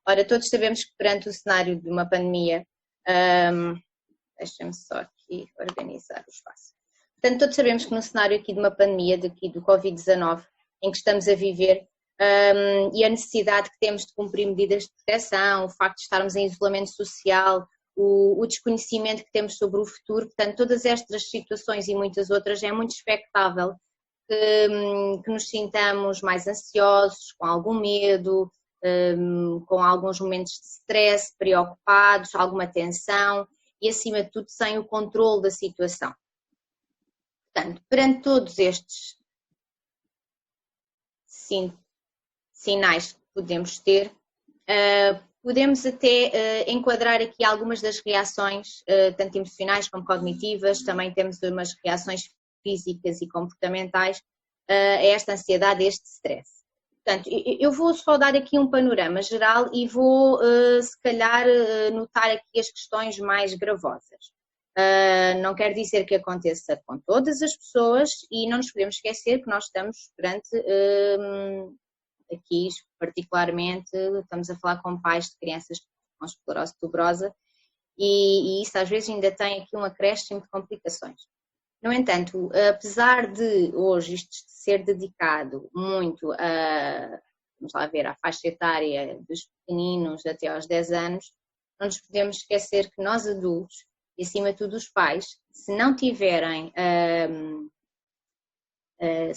Ora, todos sabemos que perante o cenário de uma pandemia, deixem-me só aqui organizar o espaço. Portanto, todos sabemos que no cenário aqui de uma pandemia, daqui do Covid-19, em que estamos a viver, e a necessidade que temos de cumprir medidas de proteção, o facto de estarmos em isolamento social, o desconhecimento que temos sobre o futuro, portanto, todas estas situações e muitas outras, é muito expectável que nos sintamos mais ansiosos, com algum medo, com alguns momentos de stress, preocupados, alguma tensão e, acima de tudo, sem o controle da situação. Portanto, perante todos estes sinais que podemos ter, podemos até enquadrar aqui algumas das reações, tanto emocionais como cognitivas, também temos umas reações físicas e comportamentais a esta ansiedade, a este stress. Portanto, eu vou só dar aqui um panorama geral e vou, se calhar, notar aqui as questões mais gravosas. Não quer dizer que aconteça com todas as pessoas e não nos podemos esquecer que nós estamos perante, aqui particularmente, estamos a falar com pais de crianças com esclerose tuberosa e isso às vezes ainda tem aqui um acréscimo de complicações. No entanto, apesar de hoje isto ser dedicado muito vamos lá ver, à faixa etária dos pequeninos até aos 10 anos, não nos podemos esquecer que nós adultos, e acima de tudo os pais, se não tiverem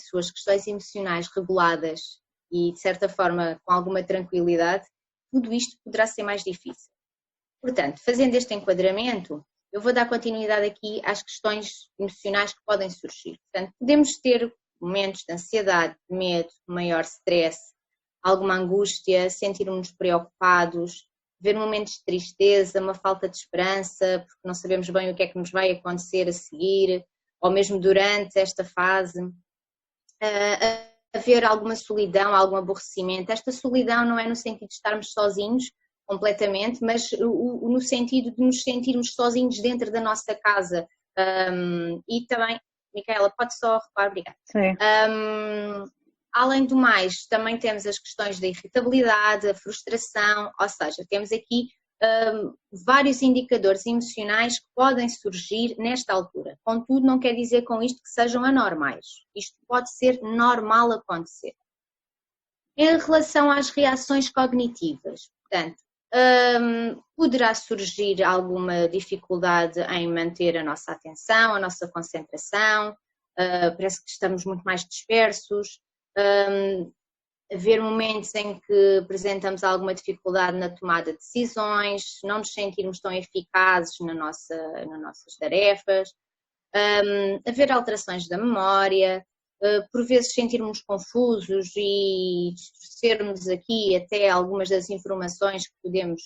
suas questões emocionais reguladas e de certa forma com alguma tranquilidade, tudo isto poderá ser mais difícil. Portanto, fazendo este enquadramento, eu vou dar continuidade aqui às questões emocionais que podem surgir. Portanto, podemos ter momentos de ansiedade, de medo, maior stress, alguma angústia, sentirmos preocupados, ver momentos de tristeza, uma falta de esperança, porque não sabemos bem o que é que nos vai acontecer a seguir, ou mesmo durante esta fase. Haver alguma solidão, algum aborrecimento. Esta solidão não é no sentido de estarmos sozinhos completamente, mas no sentido de nos sentirmos sozinhos dentro da nossa casa. E também, Micaela, pode só reparar, obrigada. Sim. Além do mais, também temos as questões da irritabilidade, a frustração, ou seja, temos aqui vários indicadores emocionais que podem surgir nesta altura. Contudo, não quer dizer com isto que sejam anormais. Isto pode ser normal acontecer. Em relação às reações cognitivas, portanto, poderá surgir alguma dificuldade em manter a nossa atenção, a nossa concentração, parece que estamos muito mais dispersos, haver momentos em que apresentamos alguma dificuldade na tomada de decisões, não nos sentirmos tão eficazes nas nossas tarefas, haver alterações da memória, por vezes sentirmos confusos e distorcermos aqui até algumas das informações que podemos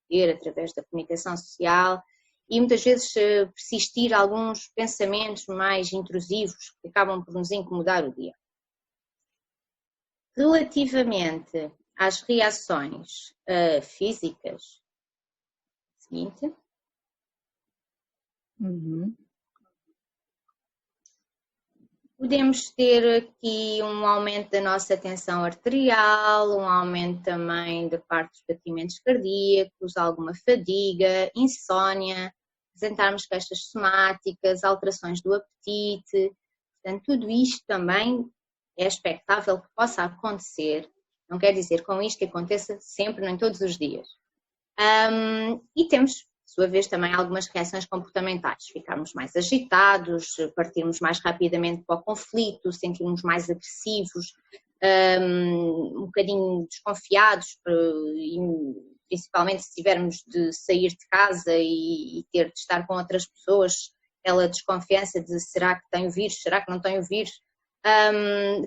ter através da comunicação social e muitas vezes persistir alguns pensamentos mais intrusivos que acabam por nos incomodar o dia. Relativamente às reações físicas, seguinte. Podemos ter aqui um aumento da nossa tensão arterial, um aumento também da parte dos batimentos cardíacos, alguma fadiga, insónia, apresentarmos queixas somáticas, alterações do apetite. Portanto, tudo isto também é expectável que possa acontecer. Não quer dizer com isto que aconteça sempre, nem todos os dias. E temos, por sua vez, também algumas reações comportamentais. Ficarmos mais agitados, partirmos mais rapidamente para o conflito, sentirmos mais agressivos, um bocadinho desconfiados, principalmente se tivermos de sair de casa e ter de estar com outras pessoas, aquela desconfiança de será que tenho vírus, será que não tenho vírus.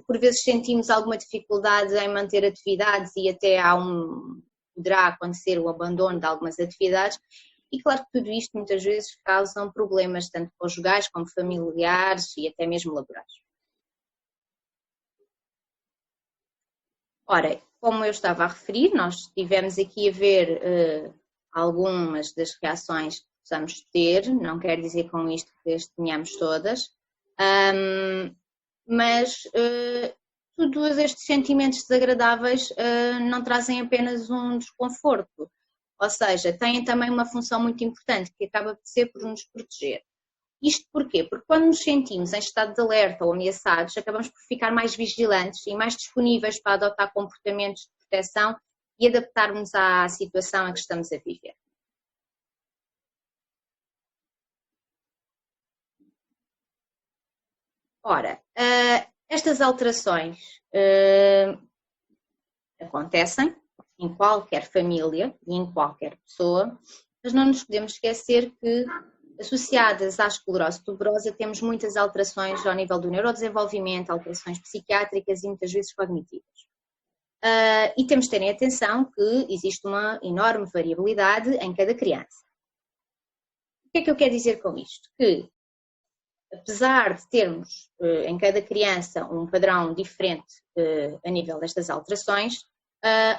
Por vezes sentimos alguma dificuldade em manter atividades e até poderá acontecer o abandono de algumas atividades e claro que tudo isto muitas vezes causam problemas tanto conjugais como familiares e até mesmo laborais. Ora, como eu estava a referir, nós tivemos aqui a ver algumas das reações que possamos ter, não quer dizer com isto que as tenhamos todas, mas todos estes sentimentos desagradáveis não trazem apenas um desconforto, ou seja, têm também uma função muito importante que acaba de ser por nos proteger. Isto porquê? Porque quando nos sentimos em estado de alerta ou ameaçados, acabamos por ficar mais vigilantes e mais disponíveis para adotar comportamentos de proteção e adaptarmos à situação em que estamos a viver. Ora, estas alterações acontecem em qualquer família e em qualquer pessoa, mas não nos podemos esquecer que, associadas à esclerose tuberosa, temos muitas alterações ao nível do neurodesenvolvimento, alterações psiquiátricas e muitas vezes cognitivas. E temos de terem atenção que existe uma enorme variabilidade em cada criança. O que é que eu quero dizer com isto? Que, apesar de termos em cada criança um padrão diferente a nível destas alterações,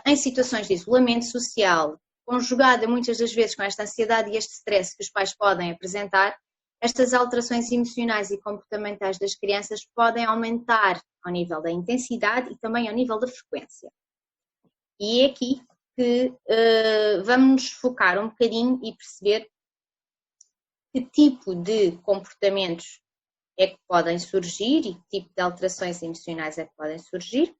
em situações de isolamento social, conjugada muitas das vezes com esta ansiedade e este stress que os pais podem apresentar, estas alterações emocionais e comportamentais das crianças podem aumentar ao nível da intensidade e também ao nível da frequência. E é aqui que vamos nos focar um bocadinho e perceber que tipo de comportamentos é que podem surgir e que tipo de alterações emocionais é que podem surgir.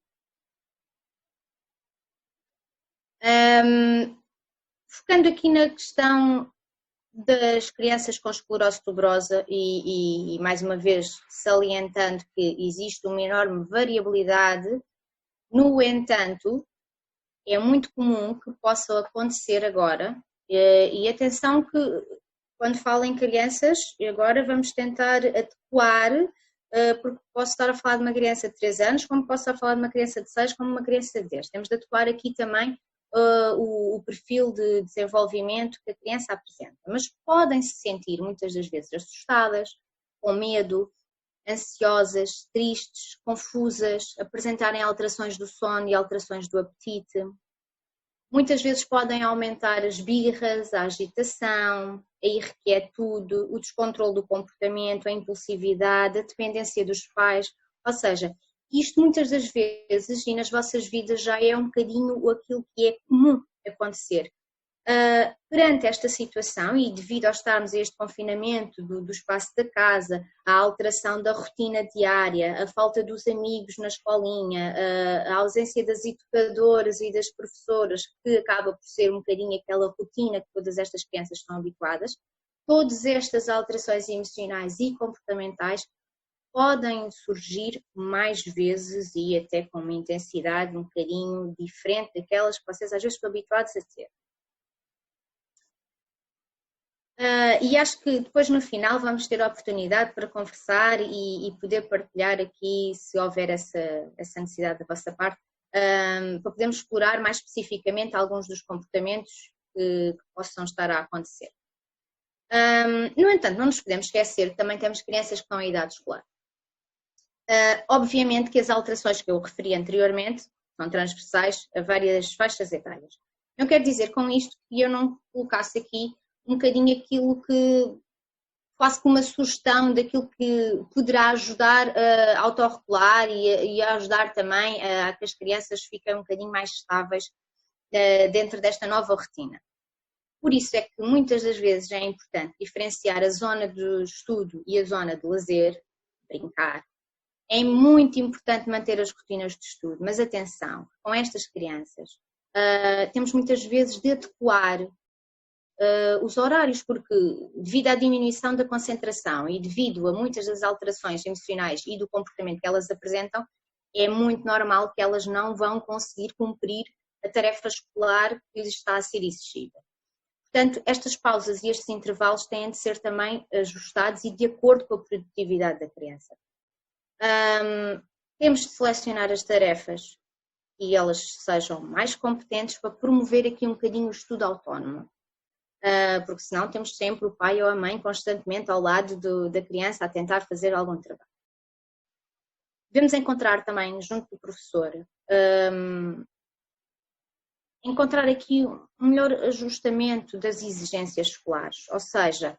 Focando aqui na questão das crianças com esclerose tuberosa e mais uma vez salientando que existe uma enorme variabilidade, no entanto, é muito comum que possa acontecer agora, e atenção que quando falo em crianças, agora vamos tentar adequar, porque posso estar a falar de uma criança de 3 anos, como posso estar a falar de uma criança de 6, como uma criança de 10. Temos de adequar aqui também o perfil de desenvolvimento que a criança apresenta. Mas podem se sentir muitas das vezes assustadas, com medo, ansiosas, tristes, confusas, apresentarem alterações do sono e alterações do apetite. Muitas vezes podem aumentar as birras, a agitação, a irrequietude, o descontrole do comportamento, a impulsividade, a dependência dos pais. Ou seja, isto muitas das vezes e nas vossas vidas já é um bocadinho aquilo que é comum acontecer. Perante esta situação e devido a estarmos a este confinamento do espaço da casa, a alteração da rotina diária, a falta dos amigos na escolinha, a ausência das educadoras e das professoras, que acaba por ser um bocadinho aquela rotina que todas estas crianças estão habituadas, todas estas alterações emocionais e comportamentais podem surgir mais vezes e até com uma intensidade um bocadinho diferente daquelas que vocês às vezes estão habituados a ter. E acho que depois no final vamos ter a oportunidade para conversar e poder partilhar aqui, se houver essa necessidade da vossa parte, para podermos explorar mais especificamente alguns dos comportamentos que possam estar a acontecer. No entanto, não nos podemos esquecer que também temos crianças que estão em idade escolar. Obviamente que as alterações que eu referi anteriormente são transversais a várias faixas etárias. Não quero dizer com isto que eu não colocasse aqui um bocadinho aquilo que, quase como uma sugestão daquilo que poderá ajudar a autorregular e a ajudar também a que as crianças fiquem um bocadinho mais estáveis dentro desta nova rotina. Por isso é que muitas das vezes é importante diferenciar a zona do estudo e a zona de lazer, brincar. É muito importante manter as rotinas de estudo, mas atenção, com estas crianças temos muitas vezes de adequar os horários, porque devido à diminuição da concentração e devido a muitas das alterações emocionais e do comportamento que elas apresentam, é muito normal que elas não vão conseguir cumprir a tarefa escolar que lhes está a ser exigida. Portanto, estas pausas e estes intervalos têm de ser também ajustados e de acordo com a produtividade da criança. Temos de selecionar as tarefas e elas sejam mais competentes para promover aqui um bocadinho o estudo autónomo. Porque senão temos sempre o pai ou a mãe constantemente ao lado da criança a tentar fazer algum trabalho. Devemos encontrar também, junto do professor, encontrar aqui um melhor ajustamento das exigências escolares, ou seja,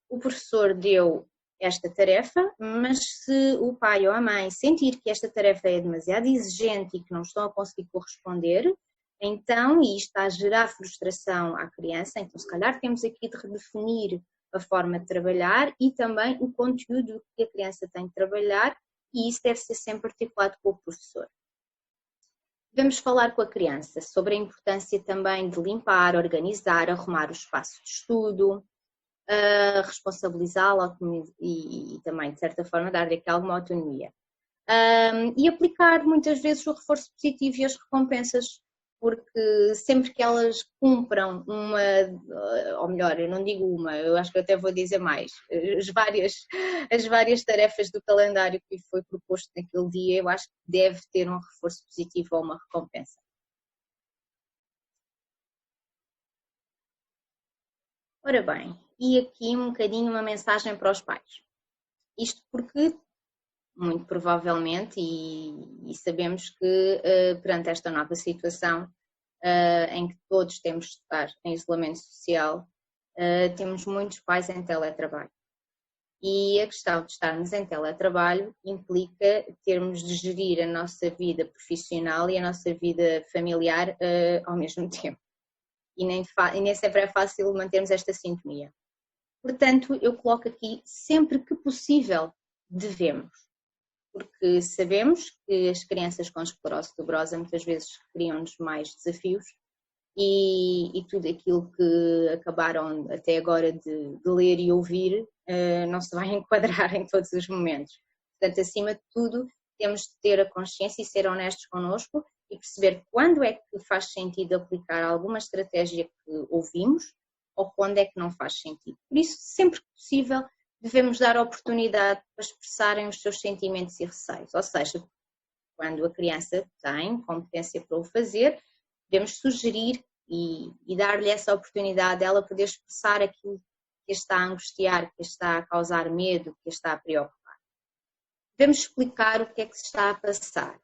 o professor deu esta tarefa, mas se o pai ou a mãe sentir que esta tarefa é demasiado exigente e que não estão a conseguir corresponder, então, e isto está a gerar frustração à criança, então se calhar temos aqui de redefinir a forma de trabalhar e também o conteúdo que a criança tem de trabalhar, e isso deve ser sempre articulado com o professor. Devemos falar com a criança sobre a importância também de limpar, organizar, arrumar o espaço de estudo, responsabilizá-la e também, de certa forma, dar-lhe aqui alguma autonomia. E aplicar muitas vezes o reforço positivo e as recompensas, porque sempre que elas cumpram uma, ou melhor, eu não digo uma, eu acho que eu até vou dizer mais, as várias tarefas do calendário que foi proposto naquele dia, eu acho que deve ter um reforço positivo ou uma recompensa. Ora bem, e aqui um bocadinho uma mensagem para os pais. Isto porque, muito provavelmente, e sabemos que perante esta nova situação, em que todos temos de estar em isolamento social, temos muitos pais em teletrabalho. E a questão de estarmos em teletrabalho implica termos de gerir a nossa vida profissional e a nossa vida familiar ao mesmo tempo. E nem sempre é fácil mantermos esta sintonia. Portanto, eu coloco aqui, sempre que possível, devemos. Porque sabemos que as crianças com esclerose tuberosa muitas vezes criam-nos mais desafios e tudo aquilo que acabaram até agora de ler e ouvir não se vai enquadrar em todos os momentos. Portanto, acima de tudo, temos de ter a consciência e ser honestos connosco e perceber quando é que faz sentido aplicar alguma estratégia que ouvimos ou quando é que não faz sentido. Por isso, sempre que possível, devemos dar a oportunidade para expressarem os seus sentimentos e receios. Ou seja, quando a criança tem competência para o fazer, devemos sugerir e dar-lhe essa oportunidade de ela poder expressar aquilo que a está a angustiar, que a está a causar medo, que a está a preocupar. Devemos explicar o que é que se está a passar.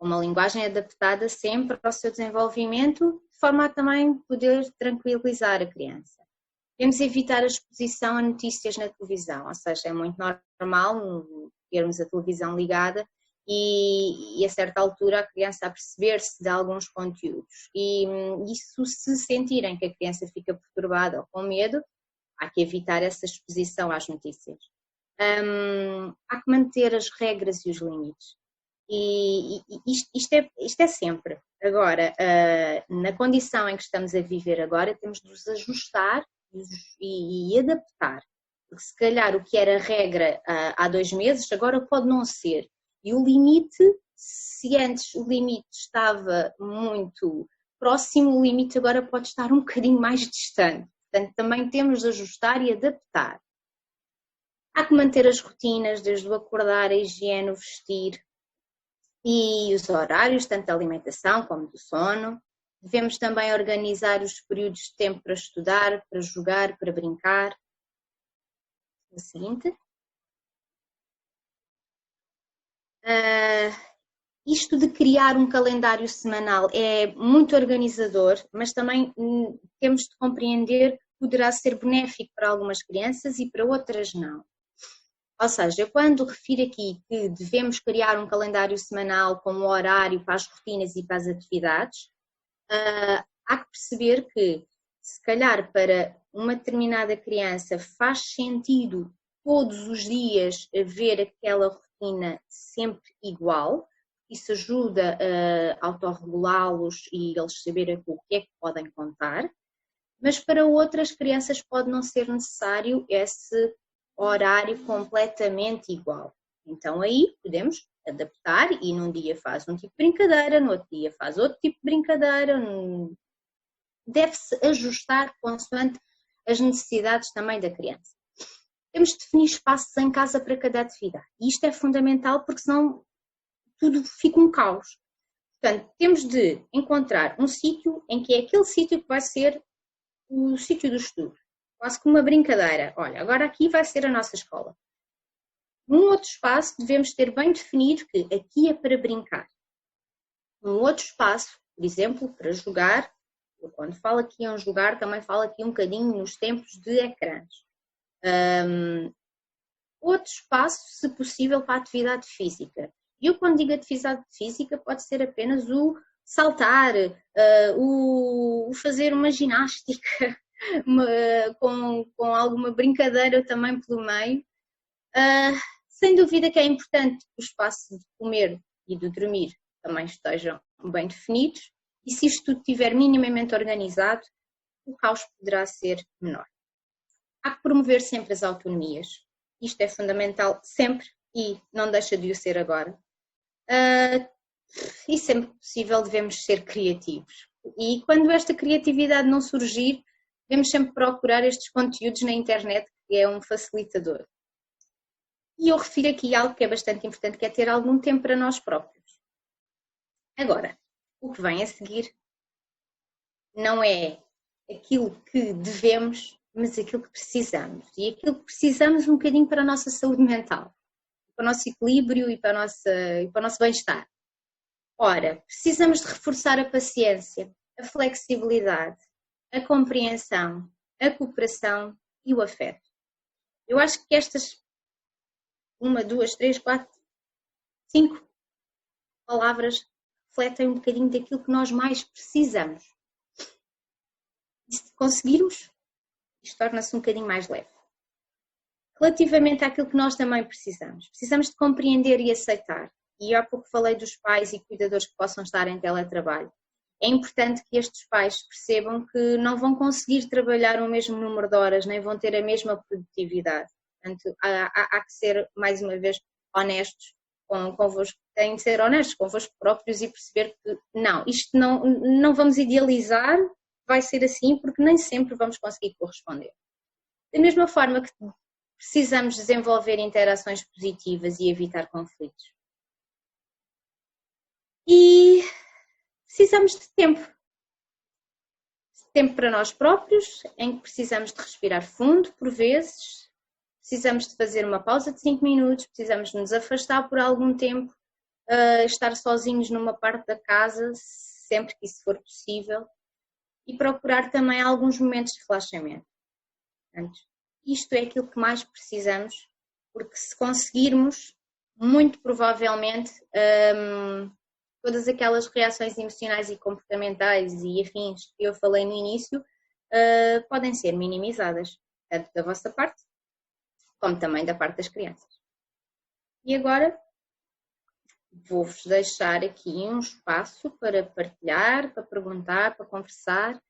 Uma linguagem adaptada sempre ao seu desenvolvimento, de forma a também poder tranquilizar a criança. Devemos evitar a exposição a notícias na televisão, ou seja, é muito normal termos a televisão ligada e a certa altura a criança a perceber-se de alguns conteúdos. E isso, se sentirem que a criança fica perturbada ou com medo, há que evitar essa exposição às notícias. Há que manter as regras e os limites. E isto é sempre. Agora, na condição em que estamos a viver agora, temos de nos ajustar e adaptar. Porque se calhar o que era regra há 2 meses, agora pode não ser. E o limite, se antes o limite estava muito próximo, o limite agora pode estar um bocadinho mais distante. Portanto, também temos de ajustar e adaptar. Há que manter as rotinas, desde o acordar, a higiene, o vestir e os horários, tanto da alimentação como do sono. Devemos também organizar os períodos de tempo para estudar, para jogar, para brincar. O seguinte. Isto de criar um calendário semanal é muito organizador, mas também temos de compreender que poderá ser benéfico para algumas crianças e para outras não. Ou seja, quando refiro aqui que devemos criar um calendário semanal com um horário para as rotinas e para as atividades, há que perceber que, se calhar, para uma determinada criança faz sentido todos os dias ver aquela rotina sempre igual. Isso ajuda a autorregulá-los e eles saberem o que é que podem contar, mas para outras crianças pode não ser necessário esse horário completamente igual. Então aí podemos adaptar e num dia faz um tipo de brincadeira, no outro dia faz outro tipo de brincadeira, deve-se ajustar consoante as necessidades também da criança. Temos de definir espaços em casa para cada atividade e isto é fundamental porque senão tudo fica um caos. Portanto, temos de encontrar um sítio em que é aquele sítio que vai ser o sítio do estudo. Quase como uma brincadeira. Olha, agora aqui vai ser a nossa escola. Num outro espaço, devemos ter bem definido que aqui é para brincar. Num outro espaço, por exemplo, para jogar, eu quando falo aqui em jogar, também falo aqui um bocadinho nos tempos de ecrãs. outro espaço, se possível, para a atividade física. E eu, quando digo atividade física, pode ser apenas o saltar, o fazer uma ginástica, com alguma brincadeira também pelo meio. Sem dúvida que é importante que o espaço de comer e de dormir também estejam bem definidos, e se isto tudo estiver minimamente organizado, o caos poderá ser menor. Há que promover sempre as autonomias. Isto é fundamental sempre e não deixa de o ser agora. E sempre que possível devemos ser criativos. E quando esta criatividade não surgir, devemos sempre procurar estes conteúdos na internet, que é um facilitador. E eu refiro aqui algo que é bastante importante, que é ter algum tempo para nós próprios. Agora, o que vem a seguir não é aquilo que devemos, mas aquilo que precisamos. E aquilo que precisamos um bocadinho para a nossa saúde mental, para o nosso equilíbrio e para o nosso bem-estar. Ora, precisamos de reforçar a paciência, a flexibilidade, a compreensão, a cooperação e o afeto. Eu acho que estas 1, 2, 3, 4, 5 palavras refletem um bocadinho daquilo que nós mais precisamos. E se conseguirmos, isto torna-se um bocadinho mais leve. Relativamente àquilo que nós também precisamos de compreender e aceitar. E há pouco falei dos pais e cuidadores que possam estar em teletrabalho. É importante que estes pais percebam que não vão conseguir trabalhar o mesmo número de horas, nem vão ter a mesma produtividade. Portanto, há que ser, mais uma vez, honestos convosco. Têm de ser honestos convosco próprios e perceber que não, isto não vamos idealizar, vai ser assim, porque nem sempre vamos conseguir corresponder. Da mesma forma que precisamos desenvolver interações positivas e evitar conflitos. E precisamos de tempo. Tempo para nós próprios, em que precisamos de respirar fundo, por vezes, precisamos de fazer uma pausa de 5 minutos, precisamos de nos afastar por algum tempo, estar sozinhos numa parte da casa, sempre que isso for possível, e procurar também alguns momentos de relaxamento. Portanto, isto é aquilo que mais precisamos, porque se conseguirmos, muito provavelmente, todas aquelas reações emocionais e comportamentais e afins que eu falei no início podem ser minimizadas, tanto da vossa parte, como também da parte das crianças. E agora vou-vos deixar aqui um espaço para partilhar, para perguntar, para conversar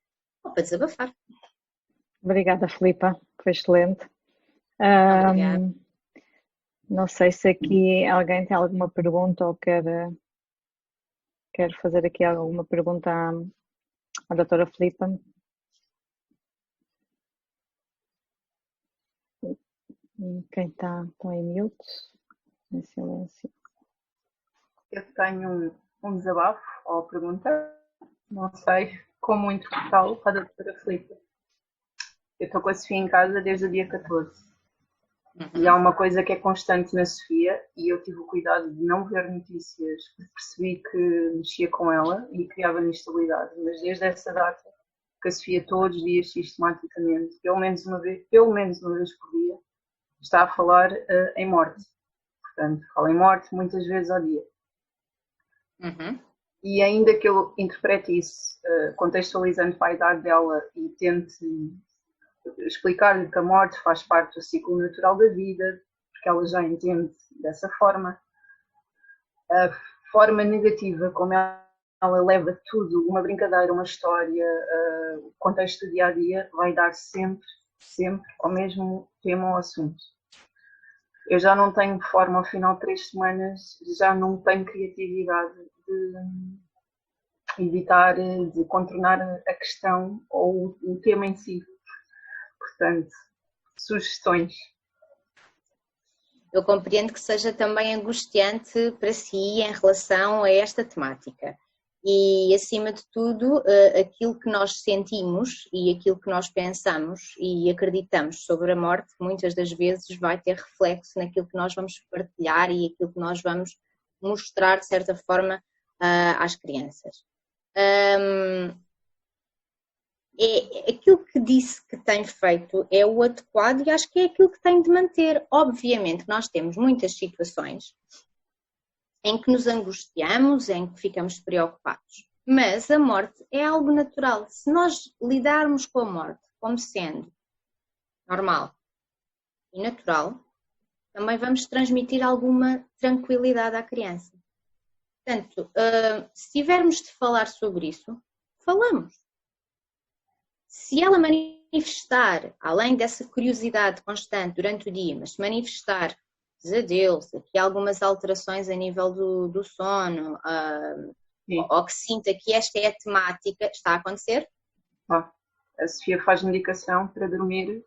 ou para desabafar. Obrigada, Filipa, foi excelente. Obrigada. Não sei se aqui alguém tem alguma pergunta ou quer fazer aqui alguma pergunta à doutora Filipa. Quem está em mute, em silêncio. Eu tenho um desabafo ou pergunta, não sei como muito interpretá-lo para a doutora Filipa. Eu estou com a Sofia em casa desde o dia 14. E há uma coisa que é constante na Sofia, e eu tive o cuidado de não ver notícias, porque percebi que mexia com ela e criava instabilidade. Mas desde essa data, que a Sofia todos os dias, sistematicamente, pelo menos uma vez por dia, está a falar em morte. Portanto, fala em morte muitas vezes ao dia. E ainda que eu interprete isso, contextualizando para a idade dela e tente explicar-lhe que a morte faz parte do ciclo natural da vida, porque ela já entende dessa forma, a forma negativa como ela leva tudo, uma brincadeira, uma história, o contexto do dia-a-dia, vai dar sempre ao mesmo tema ou assunto. Eu já não tenho forma, ao final de 3 semanas, já não tenho criatividade de evitar, de contornar a questão ou o tema em si. Portanto, sugestões. Eu compreendo que seja também angustiante para si em relação a esta temática. E, acima de tudo, aquilo que nós sentimos e aquilo que nós pensamos e acreditamos sobre a morte, muitas das vezes vai ter reflexo naquilo que nós vamos partilhar e aquilo que nós vamos mostrar, de certa forma, às crianças. aquilo que disse que tem feito é o adequado e acho que é aquilo que tem de manter. Obviamente, nós temos muitas situações em que nos angustiamos, em que ficamos preocupados. Mas a morte é algo natural. Se nós lidarmos com a morte como sendo normal e natural, também vamos transmitir alguma tranquilidade à criança. Portanto, se tivermos de falar sobre isso, falamos. Se ela manifestar, além dessa curiosidade constante durante o dia, mas se manifestar pesadelos, aqui algumas alterações a nível do sono, ou que sinta que esta é a temática, está a acontecer? A Sofia faz medicação para dormir,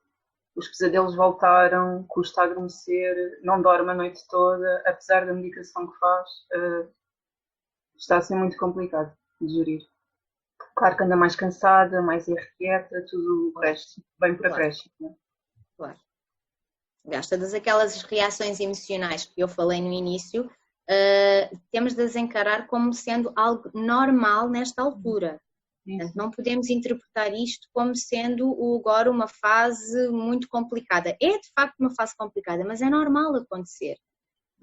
os pesadelos voltaram, custa a adormecer, não dorme a noite toda, apesar da medicação que faz, está a ser muito complicado de gerir. Claro que anda mais cansada, mais irrequieta, tudo o resto, bem para creche. Né? Claro. Aliás, todas aquelas reações emocionais que eu falei no início, temos de as encarar como sendo algo normal nesta altura. Portanto, não podemos interpretar isto como sendo agora uma fase muito complicada. É de facto uma fase complicada, mas é normal acontecer.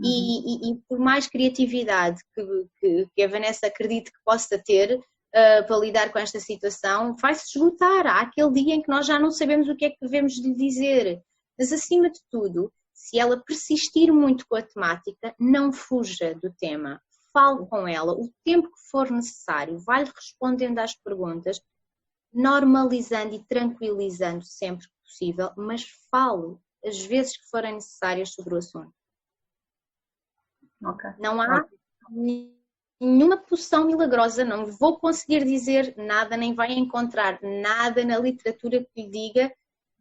E por mais criatividade que a Vanessa acredite que possa ter para lidar com esta situação, vai-se esgotar. Há aquele dia em que nós já não sabemos o que é que devemos lhe dizer. Mas, acima de tudo, se ela persistir muito com a temática, não fuja do tema. Fale com ela o tempo que for necessário, vai-lhe respondendo às perguntas, normalizando e tranquilizando sempre que possível, mas fale as vezes que forem necessárias sobre o assunto. Okay. Não há nenhuma poção milagrosa, não vou conseguir dizer nada, nem vai encontrar nada na literatura que lhe diga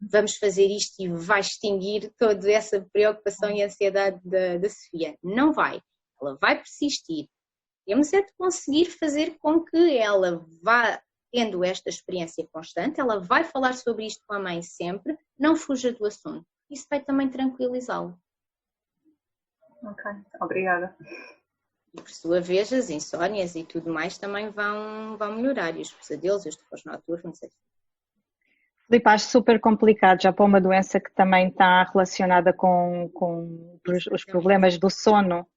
vamos fazer isto e vai extinguir toda essa preocupação e ansiedade da Sofia. Não vai. Ela vai persistir. Temos é de conseguir fazer com que ela vá tendo esta experiência constante, ela vai falar sobre isto com a mãe sempre, não fuja do assunto. Isso vai também tranquilizá-lo. Ok, obrigada. E por sua vez, as insónias e tudo mais também vão melhorar, e os pesadelos, os terrores noturnos, etc. Filipe, acho super complicado, já para uma doença que também está relacionada com os problemas do sono,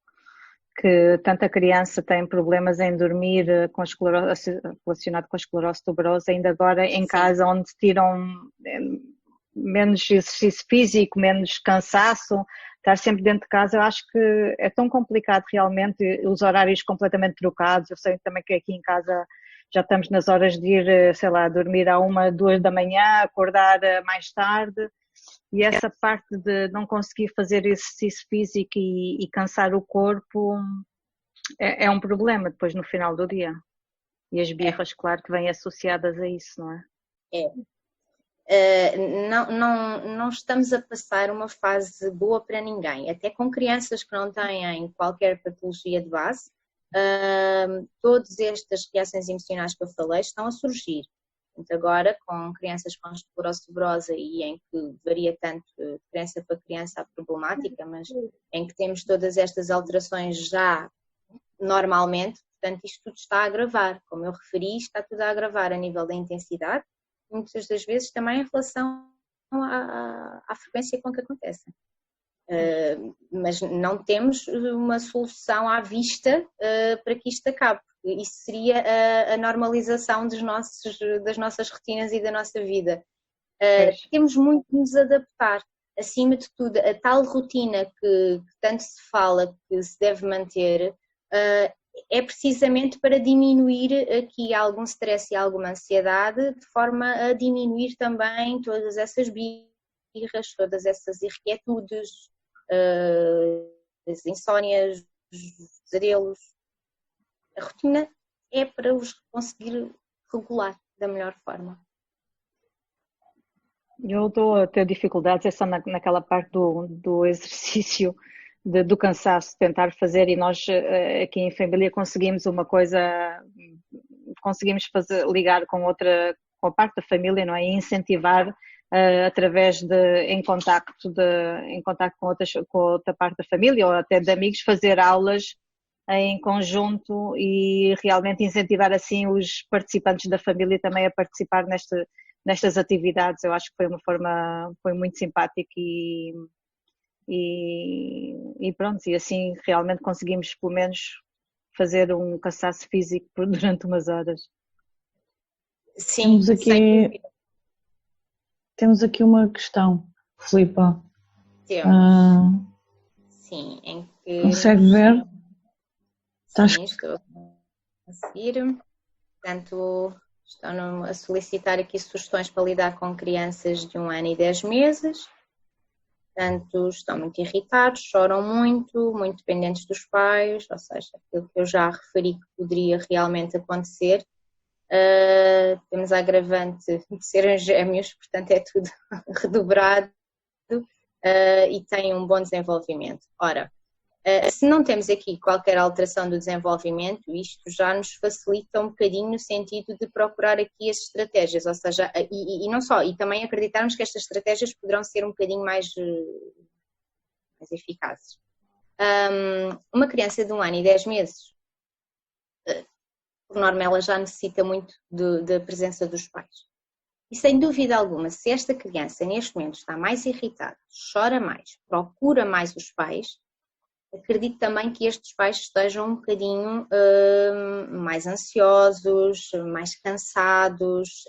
que tanta criança tem problemas em dormir relacionado com a esclerose tuberosa, ainda agora em casa onde tiram menos exercício físico, menos cansaço, estar sempre dentro de casa, eu acho que é tão complicado realmente, os horários completamente trocados. Eu sei também que aqui em casa já estamos nas horas de ir, sei lá, dormir à 1, 2 da manhã, acordar mais tarde, e essa parte de não conseguir fazer exercício físico e cansar o corpo é um problema depois no final do dia. E as birras, claro, que vêm associadas a isso, não é? Não estamos a passar uma fase boa para ninguém, até com crianças que não têm qualquer patologia de base. Todas estas reações emocionais que eu falei estão a surgir. Portanto, agora, com crianças com esclerose tuberosa e em que varia tanto de criança para criança a problemática, mas em que temos todas estas alterações já normalmente, portanto, isto tudo está a agravar. Como eu referi, está tudo a agravar a nível da intensidade, muitas das vezes também em relação à frequência com que acontece. Mas não temos uma solução à vista para que isto acabe. Isso seria a normalização das nossas rotinas e da nossa vida. Temos muito de nos adaptar. Acima de tudo, a tal rotina que tanto se fala que se deve manter é precisamente para diminuir aqui algum stress e alguma ansiedade, de forma a diminuir também todas essas birras, todas essas inquietudes, as insónias, os pesadelos. A rotina é para os conseguir regular da melhor forma. Eu estou a ter dificuldades, é só naquela parte do exercício, do cansaço, tentar fazer, e nós aqui em família conseguimos uma coisa, conseguimos ligar com a parte da família, não é? E incentivar através em contacto com outra parte da família ou até de amigos, fazer aulas em conjunto e realmente incentivar assim os participantes da família também a participar nestas atividades. Eu acho que foi uma forma, foi muito simpática e pronto, e assim realmente conseguimos pelo menos fazer um cansaço físico durante umas horas. Sim, temos aqui uma questão, Filipa. Sim, em que... Consegue ver? Sim, estou a seguir. Portanto, estão a solicitar aqui sugestões para lidar com crianças de 1 ano e 10 meses. Portanto, estão muito irritados, choram muito, muito dependentes dos pais, ou seja, aquilo que eu já referi que poderia realmente acontecer. Temos a agravante de serem gêmeos, portanto é tudo redobrado e têm um bom desenvolvimento. Ora, se não temos aqui qualquer alteração do desenvolvimento, isto já nos facilita um bocadinho no sentido de procurar aqui as estratégias, ou seja, e não só, e também acreditarmos que estas estratégias poderão ser um bocadinho mais eficazes. Uma criança de 1 ano e 10 meses, por norma, ela já necessita muito da presença dos pais. E sem dúvida alguma, se esta criança neste momento está mais irritada, chora mais, procura mais os pais, acredito também que estes pais estejam um bocadinho mais ansiosos, mais cansados,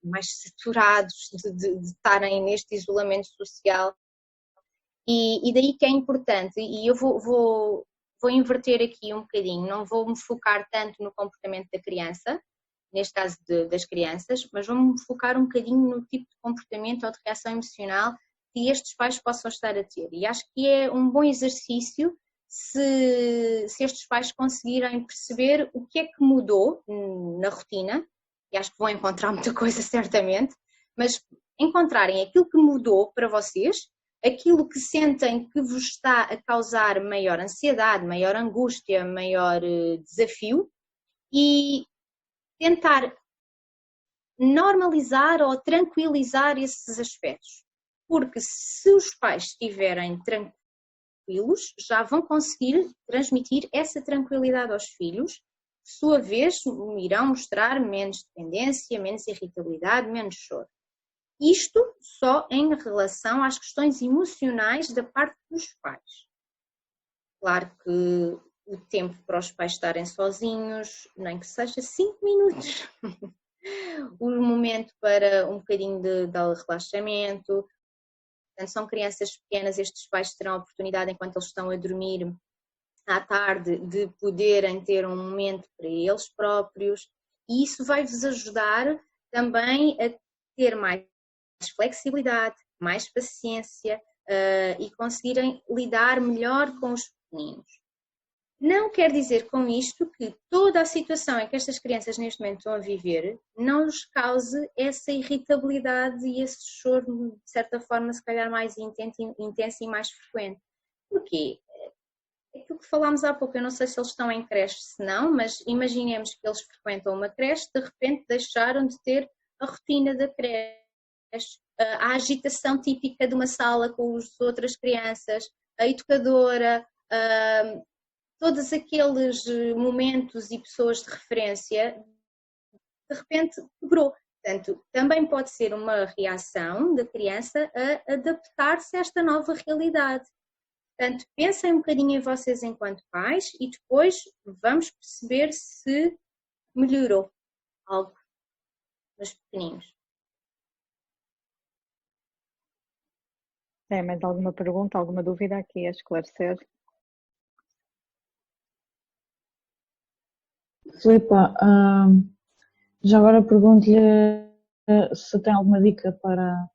mais saturados de estarem neste isolamento social. E daí que é importante, e eu vou inverter aqui um bocadinho, não vou me focar tanto no comportamento da criança, neste caso das crianças, mas vou-me focar um bocadinho no tipo de comportamento ou de reação emocional que estes pais possam estar a ter. E acho que é um bom exercício se estes pais conseguirem perceber o que é que mudou na rotina, e acho que vão encontrar muita coisa certamente, mas encontrarem aquilo que mudou para vocês, aquilo que sentem que vos está a causar maior ansiedade, maior angústia, maior desafio, e tentar normalizar ou tranquilizar esses aspectos. Porque se os pais estiverem tranquilos, já vão conseguir transmitir essa tranquilidade aos filhos, de sua vez irão mostrar menos dependência, menos irritabilidade, menos choro. Isto só em relação às questões emocionais da parte dos pais. Claro que o tempo para os pais estarem sozinhos, nem que seja 5 minutos, o momento para um bocadinho de relaxamento. Portanto, são crianças pequenas, estes pais terão a oportunidade, enquanto eles estão a dormir à tarde, de poderem ter um momento para eles próprios, e isso vai-vos ajudar também a ter mais flexibilidade, mais paciência e conseguirem lidar melhor com os pequeninos. Não quer dizer com isto que toda a situação em que estas crianças neste momento estão a viver não lhes cause essa irritabilidade e esse choro, de certa forma, se calhar mais intenso e mais frequente. Porquê? Aquilo que falámos há pouco, eu não sei se eles estão em creche, se não, mas imaginemos que eles frequentam uma creche, de repente deixaram de ter a rotina da creche, a agitação típica de uma sala com as outras crianças, a educadora, todos aqueles momentos e pessoas de referência, de repente quebrou. Portanto, também pode ser uma reação da criança a adaptar-se a esta nova realidade. Portanto, pensem um bocadinho em vocês enquanto pais e depois vamos perceber se melhorou algo nos pequeninos. Tem mais alguma pergunta, alguma dúvida aqui a esclarecer? Filipa, já agora pergunto-lhe se tem alguma dica para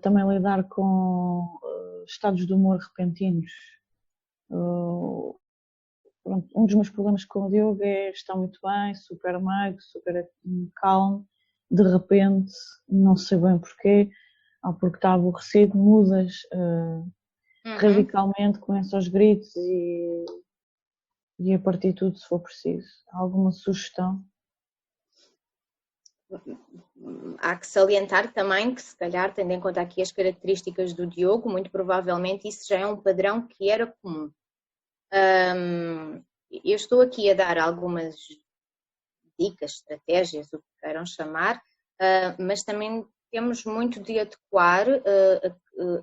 também lidar com estados de humor repentinos. Um dos meus problemas com o Diogo é estar muito bem, super meigo, super calmo, de repente, não sei bem porquê, ou porque está aborrecido, mudas radicalmente, começa aos gritos e a partir de tudo se for preciso. Alguma sugestão? Há que salientar também que, se calhar, tendo em conta aqui as características do Diogo, muito provavelmente isso já é um padrão que era comum. Eu estou aqui a dar algumas dicas, estratégias, o que queiram chamar, mas também temos muito de adequar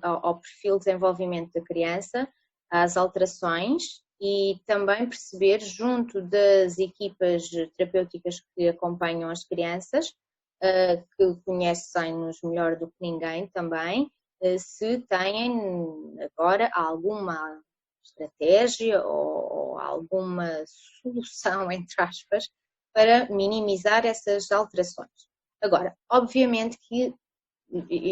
ao perfil de desenvolvimento da criança, às alterações e também perceber junto das equipas terapêuticas que acompanham as crianças, que conhecem-nos melhor do que ninguém também, se têm agora alguma estratégia ou alguma solução, entre aspas, para minimizar essas alterações. Agora, obviamente que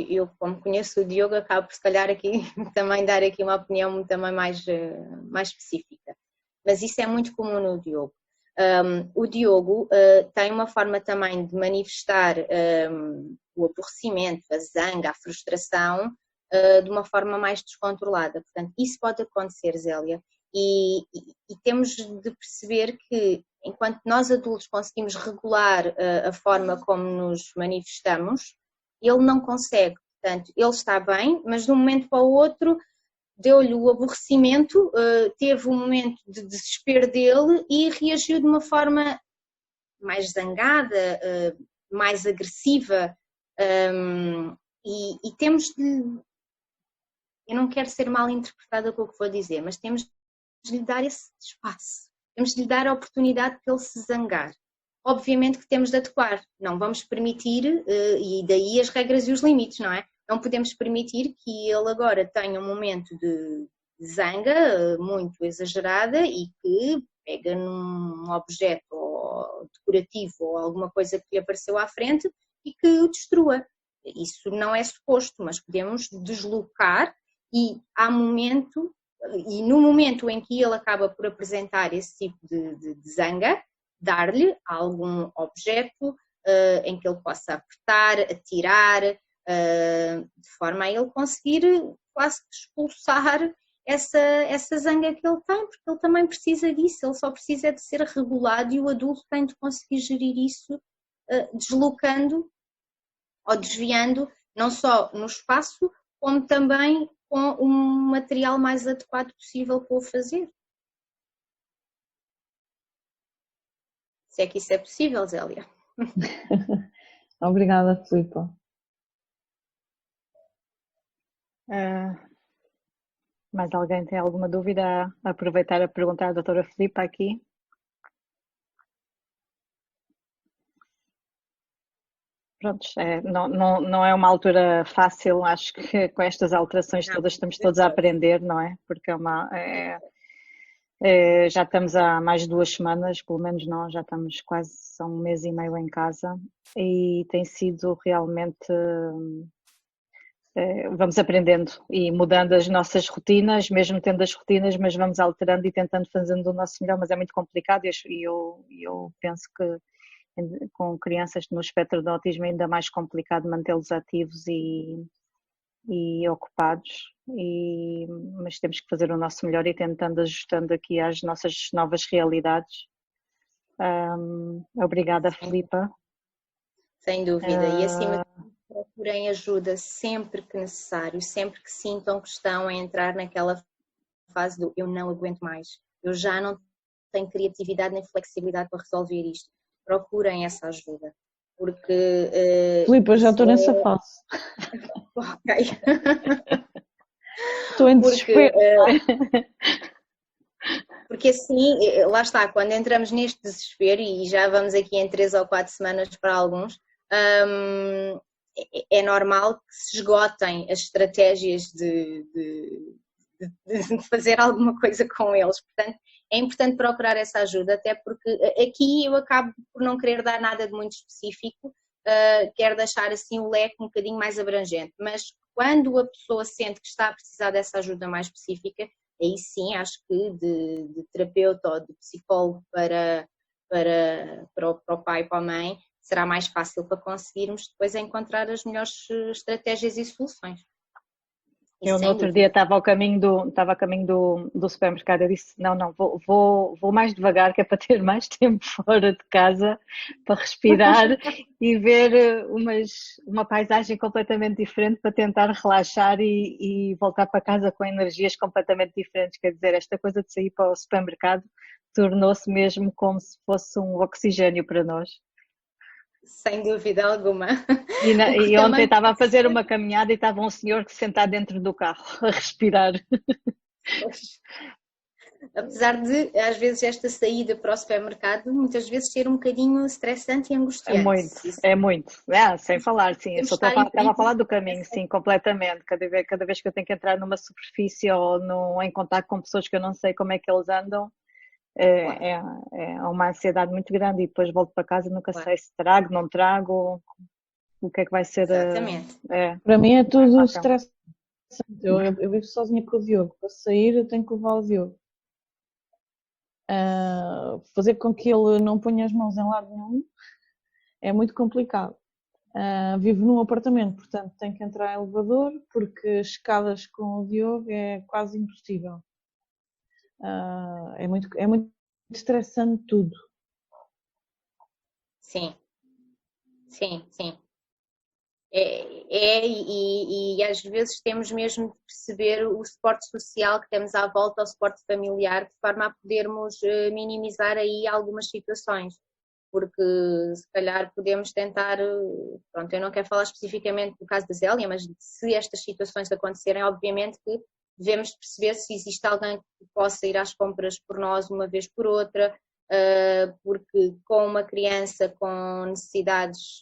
eu, como conheço o Diogo, acabo por se calhar aqui também dar aqui uma opinião também mais específica, mas isso é muito comum no Diogo. O Diogo tem uma forma também de manifestar o aborrecimento, a zanga, a frustração de uma forma mais descontrolada. Portanto, isso pode acontecer, Zélia, e temos de perceber que enquanto nós adultos conseguimos regular a forma como nos manifestamos, ele não consegue. Portanto, ele está bem, mas de um momento para o outro deu-lhe o aborrecimento, teve um momento de desespero dele e reagiu de uma forma mais zangada, mais agressiva, e temos de... Eu não quero ser mal interpretada com o que vou dizer, mas temos de lhe dar esse espaço, temos de lhe dar a oportunidade para ele se zangar. Obviamente que temos de adequar, não vamos permitir, e daí as regras e os limites, não é? Não podemos permitir que ele agora tenha um momento de zanga muito exagerada e que pega num objeto ou decorativo ou alguma coisa que lhe apareceu à frente e que o destrua. Isso não é suposto, mas podemos deslocar e há momento, e no momento em que ele acaba por apresentar esse tipo de zanga, dar-lhe algum objeto em que ele possa apertar, atirar, de forma a ele conseguir quase que expulsar essa zanga que ele tem, porque ele também precisa disso, ele só precisa de ser regulado e o adulto tem de conseguir gerir isso deslocando ou desviando, não só no espaço, como também com o material mais adequado possível para o fazer. Se é que isso é possível, Zélia. Obrigada, Filipa. Mais alguém tem alguma dúvida? Aproveitar a perguntar à doutora Filipa aqui. Pronto, não é uma altura fácil, acho que com estas alterações todas estamos todos a aprender, não é? Porque já estamos há mais de 2 semanas, pelo menos nós já estamos quase há 1 mês e meio em casa e tem sido realmente, vamos aprendendo e mudando as nossas rotinas, mesmo tendo as rotinas, mas vamos alterando e tentando fazer o nosso melhor, mas é muito complicado e eu penso que com crianças no espectro de autismo é ainda mais complicado mantê-los ativos e ocupados, mas temos que fazer o nosso melhor e tentando ajustando aqui às nossas novas realidades. Obrigada, Filipa. Sem dúvida, e acima de tudo procurem ajuda sempre que necessário, sempre que sintam que estão a entrar naquela fase do eu não aguento mais, eu já não tenho criatividade nem flexibilidade para resolver isto. Procurem essa ajuda, porque... Filipa, já estou nessa fase. Ok. Estou em desespero. Porque assim, lá está, quando entramos neste desespero, e já vamos aqui em 3 ou 4 semanas para alguns, é normal que se esgotem as estratégias de fazer alguma coisa com eles. Portanto, é importante procurar essa ajuda, até porque aqui eu acabo por não querer dar nada de muito específico, quero deixar assim o leque um bocadinho mais abrangente, mas quando a pessoa sente que está a precisar dessa ajuda mais específica, aí sim acho que de terapeuta ou de psicólogo para o pai e para a mãe será mais fácil para conseguirmos depois encontrar as melhores estratégias e soluções. E Eu no sem outro dúvida. dia estava a caminho do supermercado. Eu disse: não, vou mais devagar, que é para ter mais tempo fora de casa, para respirar e ver uma paisagem completamente diferente, para tentar relaxar e voltar para casa com energias completamente diferentes. Quer dizer, esta coisa de sair para o supermercado tornou-se mesmo como se fosse um oxigênio para nós. Sem dúvida alguma. O que E ontem também estava a pode fazer ser, uma caminhada e estava um senhor sentado dentro do carro a respirar. pois, apesar de, às vezes, esta saída para o supermercado muitas vezes ser um bocadinho estressante e É angustiante. muito, é muito. Sem falar, sim. Eu Temos só de estar em estava a falar perigo. do caminho, sim, completamente. Cada vez que eu tenho que entrar numa superfície ou em contato com pessoas que eu não sei como é que eles andam, Claro, é uma ansiedade muito grande e depois volto para casa, nunca claro, sei se trago, não trago, o que é que vai ser. exatamente. Para mim é tudo Então, stress. Eu vivo sozinha com o Diogo. Para sair, eu tenho que levar o Diogo. Fazer com que ele não ponha as mãos em lado nenhum é muito complicado. Vivo num apartamento, portanto tenho que entrar em elevador, porque escadas com o Diogo é quase impossível. É muito estressante tudo. Sim, sim, sim. E às vezes temos mesmo de perceber o suporte social que temos à volta, o suporte familiar, de forma a podermos minimizar aí algumas situações, porque se calhar podemos tentar, pronto, eu não quero falar especificamente do caso da Zélia, mas se estas situações acontecerem, obviamente que devemos perceber se existe alguém que possa ir às compras por nós uma vez por outra, porque com uma criança com necessidades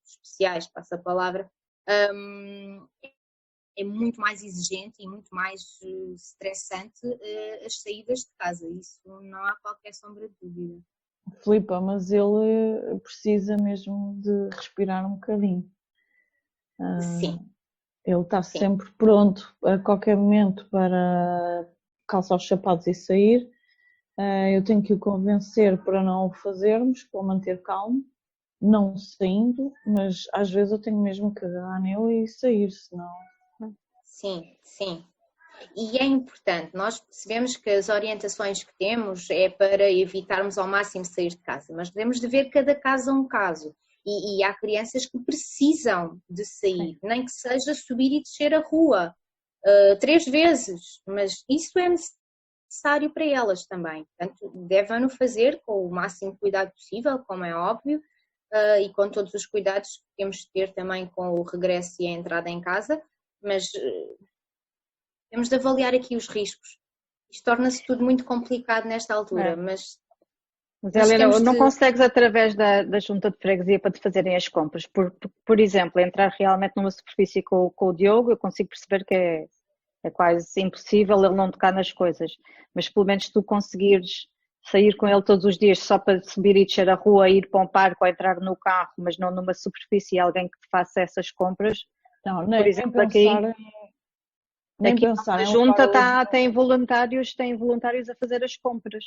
especiais, passa a palavra, é muito mais exigente e muito mais estressante as saídas de casa, isso não há qualquer sombra de dúvida. Filipa, mas ele precisa mesmo de respirar um bocadinho. Sim, Ele está sim, sempre pronto a qualquer momento para calçar os sapatos e sair. Eu tenho que o convencer para não o fazermos, para o manter calmo, não saindo, mas às vezes eu tenho mesmo que agarrar nele e sair, senão. sim, sim. E é importante, nós percebemos que as orientações que temos é para evitarmos ao máximo sair de casa, mas devemos de ver cada caso a um caso. E há crianças que precisam de sair, nem que seja subir e descer a rua 3 vezes, mas isso é necessário para elas também. Portanto, devem-no fazer com o máximo cuidado possível, como é óbvio, e com todos os cuidados que temos de ter também com o regresso e a entrada em casa, mas temos de avaliar aqui os riscos. Isto torna-se tudo muito complicado nesta altura, é. mas Mas Helena, temos não de. consegues através da junta de freguesia para te fazerem as compras? Por exemplo, entrar realmente numa superfície com o Diogo, eu consigo perceber que é quase impossível ele não tocar nas coisas, mas pelo menos tu conseguires sair com ele todos os dias só para subir e descer a rua, ir para um parque ou entrar no carro, mas não numa superfície, alguém que te faça essas compras. Não, Por nem exemplo, aqui nem a pensar nossa em junta levar o tem voluntários a fazer as compras.